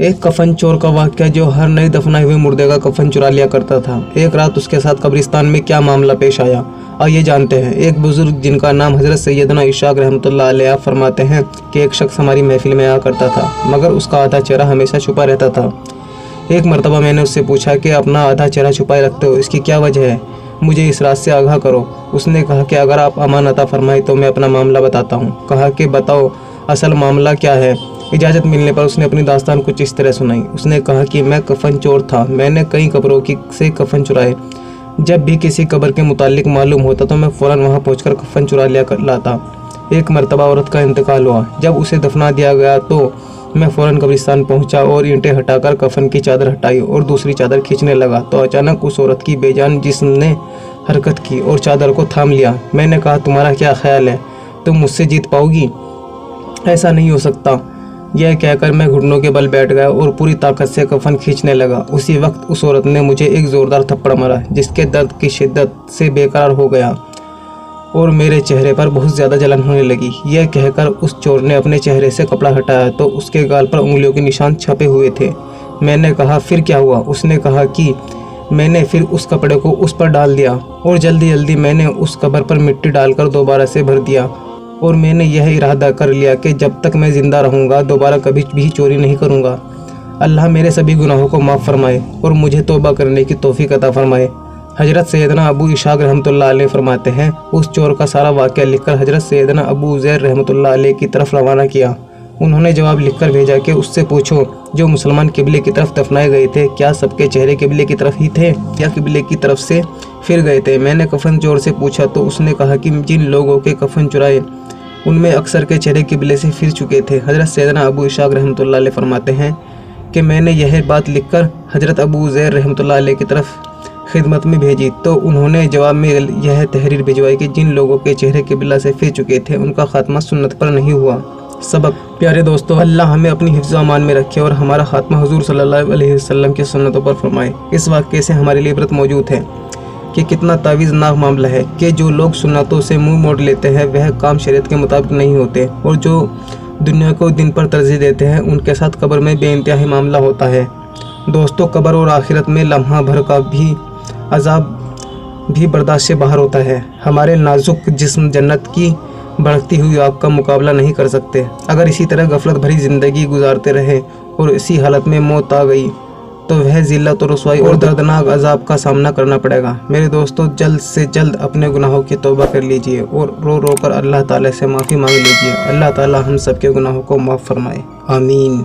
एक कफन चोर का वाक़या जो हर नए दफनाए हुए मुर्दे का कफन चुरा लिया करता था। एक रात उसके साथ कब्रिस्तान में क्या मामला पेश आया, आइए जानते हैं। एक बुजुर्ग जिनका नाम हज़रत सैयदना इशाक रहमतुल्लाह अलैह फरमाते हैं कि एक शख्स हमारी महफिल में आया करता था, मगर उसका आधा चेहरा हमेशा छुपा रहता था। एक मरतबा मैंने उससे पूछा कि अपना आधा चेहरा छुपाए रखते हो, इसकी क्या वजह है, मुझे इस रात से आगाह करो। उसने कहा कि अगर आप अमान अता फरमाए तो मैं अपना मामला बताता हूँ। कहा कि बताओ असल मामला क्या है। इजाज़त मिलने पर उसने अपनी दास्तान कुछ इस तरह सुनाई। उसने कहा कि मैं कफन चोर था, मैंने कई कब्रों से कफन चुराए। जब भी किसी कब्र के मुतालिक मालूम होता तो मैं फ़ौरन वहाँ पहुँचकर कफन चुरा लाता। एक मरतबा औरत का इंतकाल हुआ, जब उसे दफना दिया गया तो मैं फ़ौरन कब्रिस्तान पहुंचा और ईंटें हटाकर कफन की चादर हटाई और दूसरी चादर खींचने लगा तो अचानक उस औरत की बेजान जिस्म ने हरकत की और चादर को थाम लिया। मैंने कहा, तुम्हारा क्या ख्याल है, तुम मुझसे जीत पाओगी? ऐसा नहीं हो सकता। यह कहकर मैं घुटनों के बल बैठ गया और पूरी ताकत से कफन खींचने लगा। उसी वक्त उस औरत ने मुझे एक ज़ोरदार थप्पड़ मारा, जिसके दर्द की शिद्दत से बेकरार हो गया और मेरे चेहरे पर बहुत ज़्यादा जलन होने लगी। यह कहकर उस चोर ने अपने चेहरे से कपड़ा हटाया तो उसके गाल पर उंगलियों के निशान छपे हुए थे। मैंने कहा, फिर क्या हुआ? उसने कहा कि मैंने फिर उस कपड़े को उस पर डाल दिया और जल्दी जल्दी मैंने उस कब्र पर मिट्टी डालकर दोबारा से भर दिया और मैंने यह इरादा कर लिया कि जब तक मैं ज़िंदा रहूँगा दोबारा कभी भी चोरी नहीं करूँगा। अल्लाह मेरे सभी गुनाहों को माफ़ फरमाए और मुझे तौबा करने की तौफीक अता फरमाए। हज़रत सैयदना अबू इशाक रहमतुल्लाह अलैह फरमाते हैं, उस चोर का सारा वाक़या लिखकर हज़रत सैयदना अबू उज़ैर रहमतुल्लाह अलैह की तरफ रवाना किया। उन्होंने जवाब लिखकर भेजा कि उससे पूछो जो मुसलमान किबले की तरफ दफनाए गए थे, क्या सबके चेहरे किबले की तरफ ही थे या किबले की तरफ से फिर गए थे? मैंने कफन चोर से पूछा तो उसने कहा कि जिन लोगों के कफन चुराए उनमें अक्सर के चेहरे किबले से फिर चुके थे। हज़रत सैयदना अबू इशाक रहमतुल्लाह अलैह फरमाते हैं कि मैंने यह बात लिखकर हज़रत अबू उज़ैर रहमतुल्लाह अलैह की तरफ खिदमत में भेजी तो उन्होंने जवाब में यह तहरीर भिजवाई कि जिन लोगों के चेहरे किबला से फिर चुके थे उनका खात्मा सुन्नत पर नहीं हुआ। सबक। प्यारे दोस्तों, अल्लाह हमें अपनी हिफ्ज़ अमान में रखे और हमारा खात्मा हुज़ूर सल्लल्लाहु अलैहि वसल्लम की सुन्नतों पर फरमाए। इस वाक़ये से हमारे लिए इबरत मौजूद है कि कितना तावीज़नाक मामला है कि जो लोग सुन्नतों से मुंह मोड़ लेते हैं वह काम शरीयत के मुताबिक नहीं होते और जो दुनिया को दिन पर तरजीह देते हैं उनके साथ कब्र में बेइंतहाई मामला होता है। दोस्तों, कब्र और आखिरत में लम्हा भर का भी अज़ाब भी बर्दाश्त से बाहर होता है। हमारे नाजुक जिस्म जन्नत की भड़कती हुई आग का मुकाबला नहीं कर सकते। अगर इसी तरह गफलत भरी ज़िंदगी गुजारते रहे और इसी हालत में मौत आ गई तो वह ज़िल्लत और रुसवाई और दर्दनाक अज़ाब का सामना करना पड़ेगा। मेरे दोस्तों, जल्द से जल्द अपने गुनाहों की तौबा कर लीजिए और रो रो कर अल्लाह ताला से माफ़ी मांग लीजिए। अल्लाह ताला हम सब के गुनाहों को माफ़ फरमाए। आमीन।